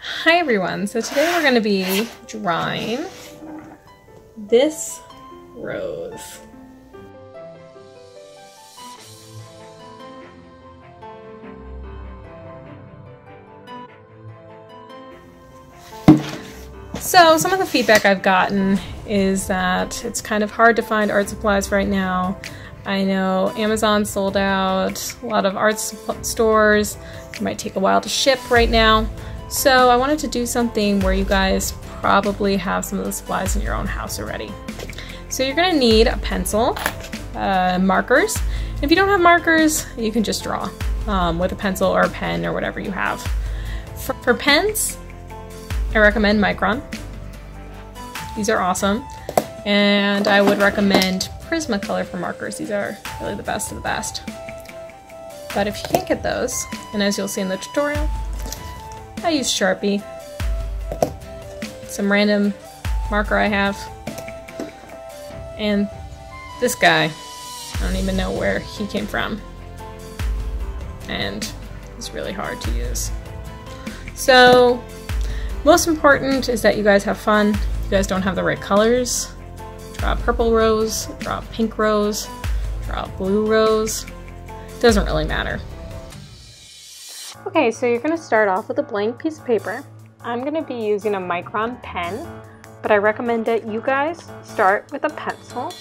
Hi everyone, so today we're going to be drawing this rose. So some of the feedback I've gotten is that it's kind of hard to find art supplies right now. I know Amazon sold out, a lot of art stores, it might take a while to ship right now. So I wanted to do something where you guys probably have some of the supplies in your own house already. So you're going to need a pencil, markers. If you don't have markers, you can just draw with a pencil or a pen or whatever you have. For pens, I recommend Micron. These are awesome. And I would recommend Prismacolor for markers. These are really the best of the best. But if you can't get those, and as you'll see in the tutorial, I use Sharpie, some random marker I have, and this guy, I don't even know where he came from, and it's really hard to use. So, most important is that you guys have fun. If you guys don't have the right colors, draw a purple rose, draw a pink rose, draw a blue rose, it doesn't really matter. Okay, so you're going to start off with a blank piece of paper. I'm going to be using a Micron pen, but I recommend that you guys start with a pencil.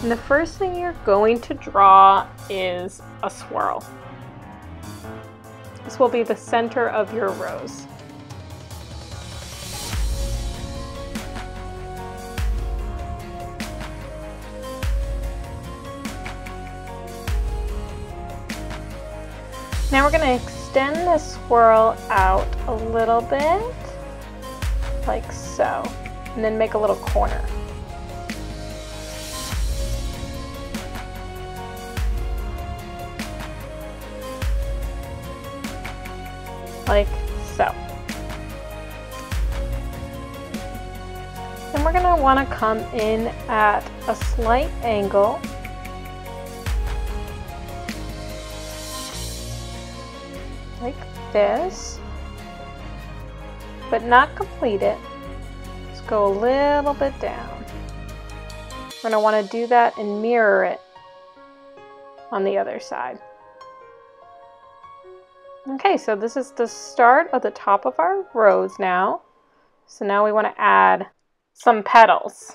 And the first thing you're going to draw is a swirl. This will be the center of your rose. Now we're going to extend the swirl out a little bit, like so, and then make a little corner. Like so. Then we're going to want to come in at a slight angle. Like this, but not complete it. Just go a little bit down. We're going to want to do that and mirror it on the other side. Okay, so this is the start of the top of our rose now. So now we want to add some petals.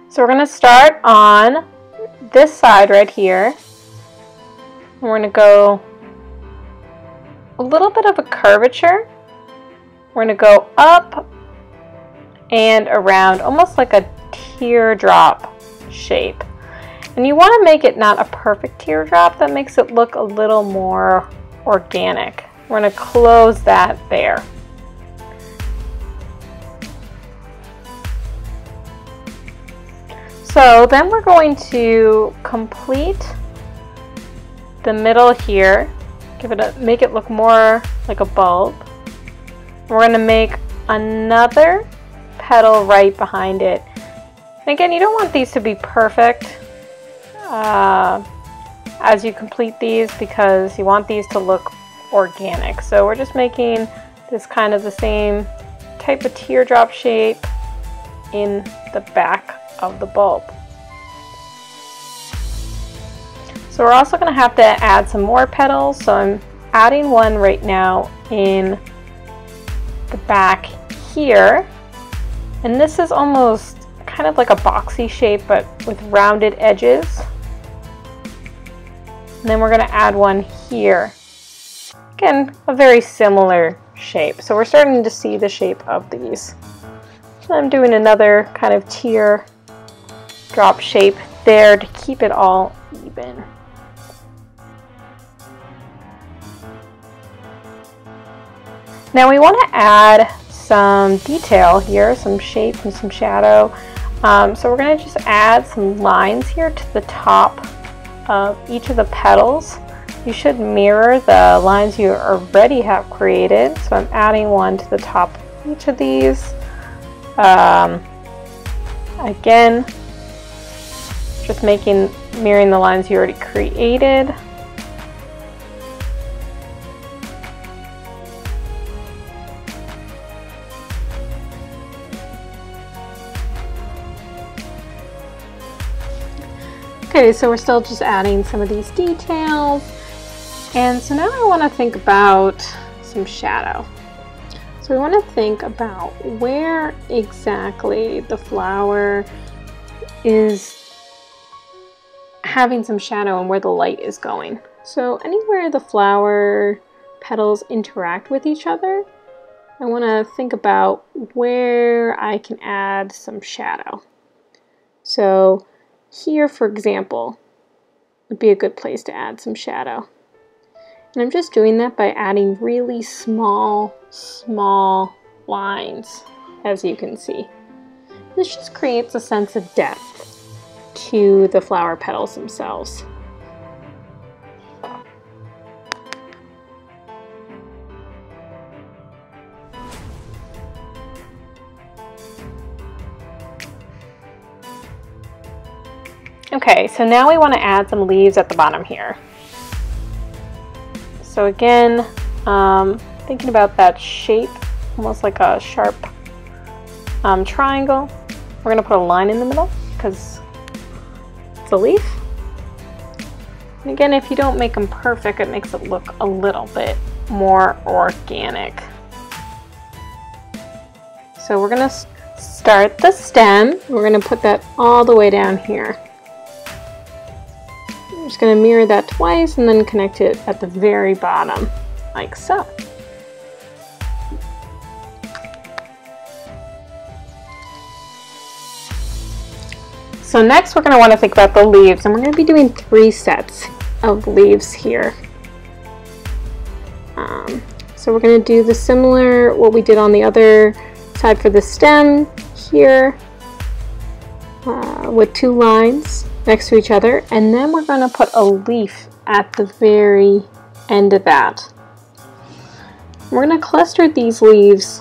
So we're going to start on this side right here. We're going to go a little bit of a curvature. We're going to go up and around, almost like a teardrop shape. And you want to make it not a perfect teardrop, that makes it look a little more organic. We're going to close that there. So then we're going to complete the middle here, make it look more like a bulb. We're going to make another petal right behind it. And again, you don't want these to be perfect as you complete these, because you want these to look organic. So we're just making this kind of the same type of teardrop shape in the back of the bulb. So we're also going to have to add some more petals, so I'm adding one right now in the back here, and this is almost kind of like a boxy shape but with rounded edges. And then we're going to add one here, again a very similar shape. So we're starting to see the shape of these. So I'm doing another kind of tear drop shape there to keep it all even. Now we want to add some detail here, some shape and some shadow. So we're going to just add some lines here to the top of each of the petals. You should mirror the lines you already have created. So I'm adding one to the top of each of these. Again, just making mirroring the lines you already created. Okay, so we're still just adding some of these details. And so now I want to think about some shadow. So we want to think about where exactly the flower is having some shadow and where the light is going. So anywhere the flower petals interact with each other, I want to think about where I can add some shadow. So here, for example, would be a good place to add some shadow. And I'm just doing that by adding really small lines, as you can see. This just creates a sense of depth to the flower petals themselves. Okay, so now we want to add some leaves at the bottom here. So again, thinking about that shape, almost like a sharp triangle. We're going to put a line in the middle because it's a leaf. And again, if you don't make them perfect, it makes it look a little bit more organic. So we're going to start the stem. We're going to put that all the way down here. I'm just going to mirror that twice and then connect it at the very bottom, like so. So next we're going to want to think about the leaves, and we're going to be doing 3 sets of leaves here. So we're going to do the similar, what we did on the other side for the stem here, with 2 lines next to each other, and then we're going to put a leaf at the very end of that. We're going to cluster these leaves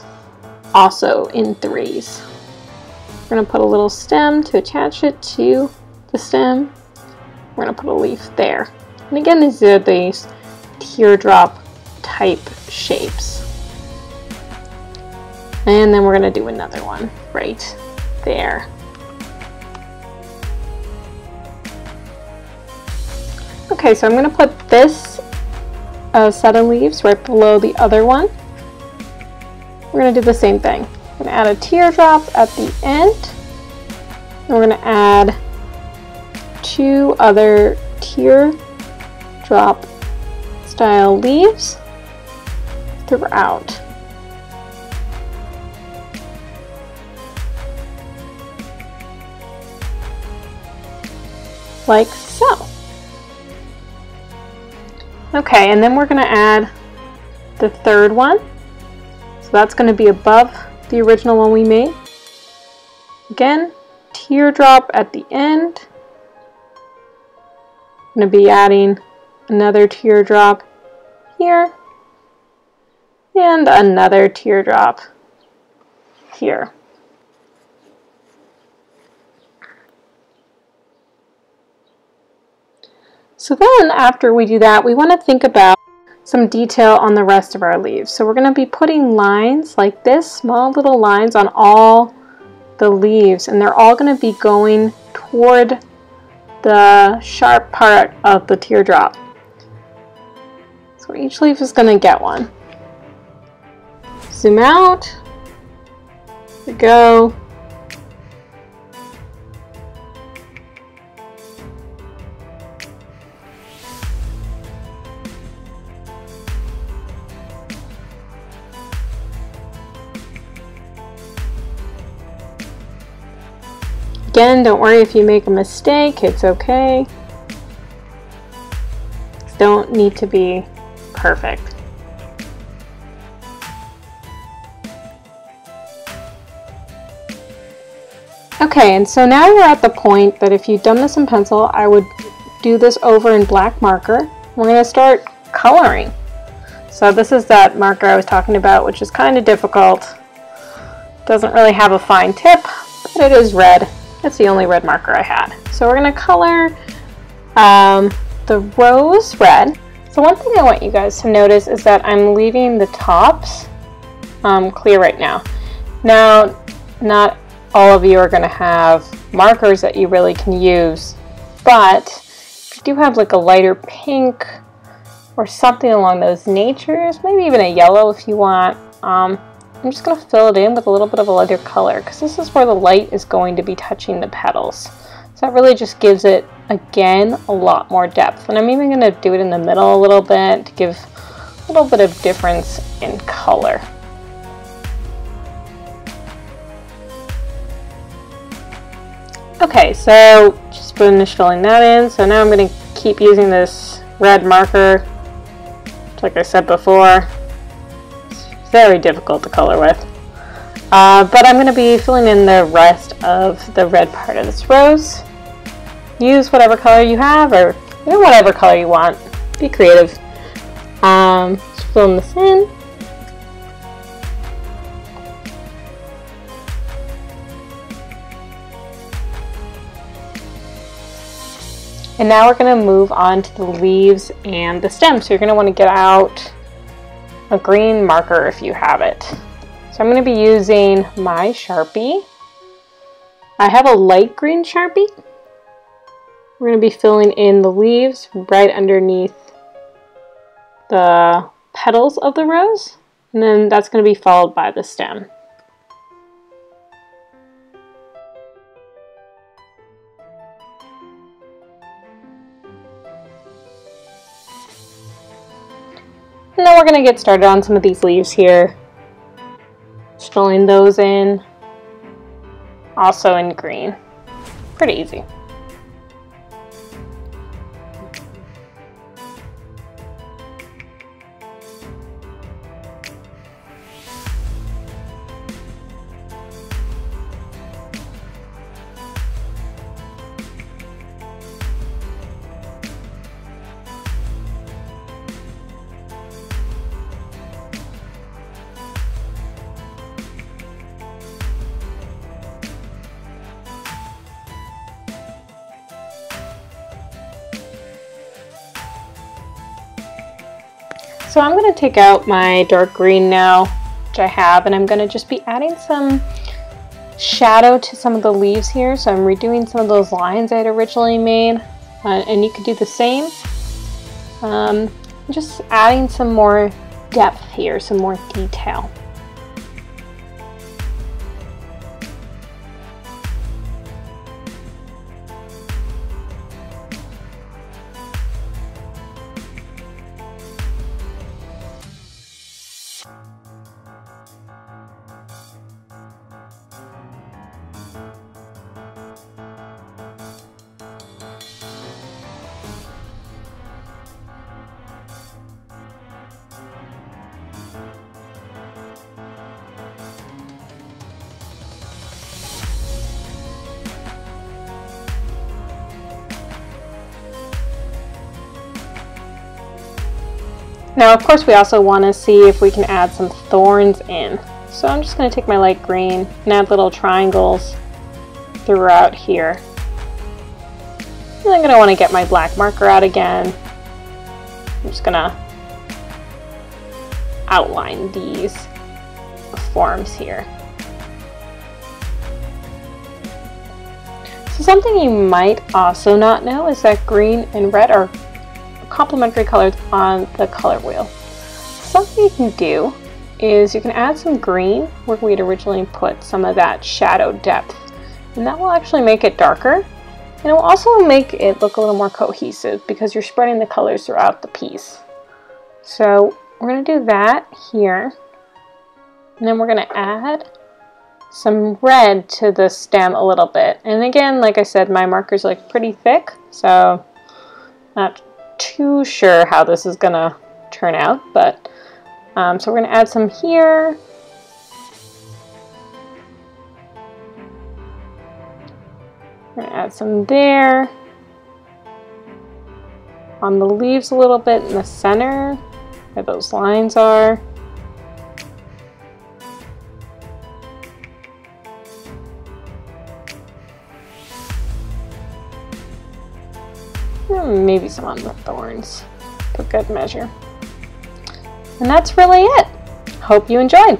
also in 3s. We're going to put a little stem to attach it to the stem. We're going to put a leaf there. And again, these are these teardrop type shapes. And then we're going to do another one right there. Okay, so I'm going to put this set of leaves right below the other one. We're going to do the same thing. We're going to add a teardrop at the end. And we're going to add 2 other teardrop style leaves throughout. Like so. Okay, and then we're going to add the 3rd one. So that's going to be above the original one we made. Again, teardrop at the end. I'm going to be adding another teardrop here and another teardrop here. So then after we do that, we want to think about some detail on the rest of our leaves. So we're going to be putting lines like this, small little lines on all the leaves, and they're all going to be going toward the sharp part of the teardrop. So each leaf is going to get one. Zoom out. There we go. Again, don't worry if you make a mistake, it's okay. Don't need to be perfect. Okay, and so now you're at the point that if you've done this in pencil, I would do this over in black marker. We're going to start coloring. So this is that marker I was talking about, which is kind of difficult. Doesn't really have a fine tip, but it is red. It's the only red marker I had. So we're going to color The rose red. So one thing I want you guys to notice is that I'm leaving the tops clear right now. Now, not all of you are going to have markers that you really can use, but if you do have like a lighter pink or something along those natures, maybe even a yellow if you want, I'm just going to fill it in with a little bit of a lighter color, because this is where the light is going to be touching the petals. So that really just gives it, again, a lot more depth. And I'm even going to do it in the middle a little bit to give a little bit of difference in color. Okay, so just finished filling that in. So now I'm going to keep using this red marker. Like I said before, it's very difficult to color with. But I'm going to be filling in the rest of the red part of this rose. Use whatever color you have, or whatever color you want. Be creative. Just filling this in. And now we're going to move on to the leaves and the stem. So you're going to want to get out a green marker if you have it. So I'm going to be using my Sharpie. I have a light green Sharpie. We're going to be filling in the leaves right underneath the petals of the rose. And then that's going to be followed by the stem. And then we're going to get started on some of these leaves here. Just filling those in. Also in green. Pretty easy. So I'm going to take out my dark green now, which I have, and I'm going to just be adding some shadow to some of the leaves here. So I'm redoing some of those lines I had originally made, and you could do the same. Just adding some more depth here, some more detail. Now, of course, we also want to see if we can add some thorns in. So I'm just going to take my light green and add little triangles throughout here. And I'm going to want to get my black marker out again. I'm just going to outline these forms here. So something you might also not know is that green and red are complementary colors on the color wheel. Something you can do is you can add some green where we'd originally put some of that shadow depth, and that will actually make it darker, and it will also make it look a little more cohesive because you're spreading the colors throughout the piece. So we're going to do that here, and then we're going to add some red to the stem a little bit. And again, like I said, my marker's like pretty thick, so not too sure how this is gonna turn out, but so we're gonna add some here. We're gonna add some there on the leaves a little bit in the center where those lines are. maybe some on the Thorns for good measure. And that's really it. Hope you enjoyed.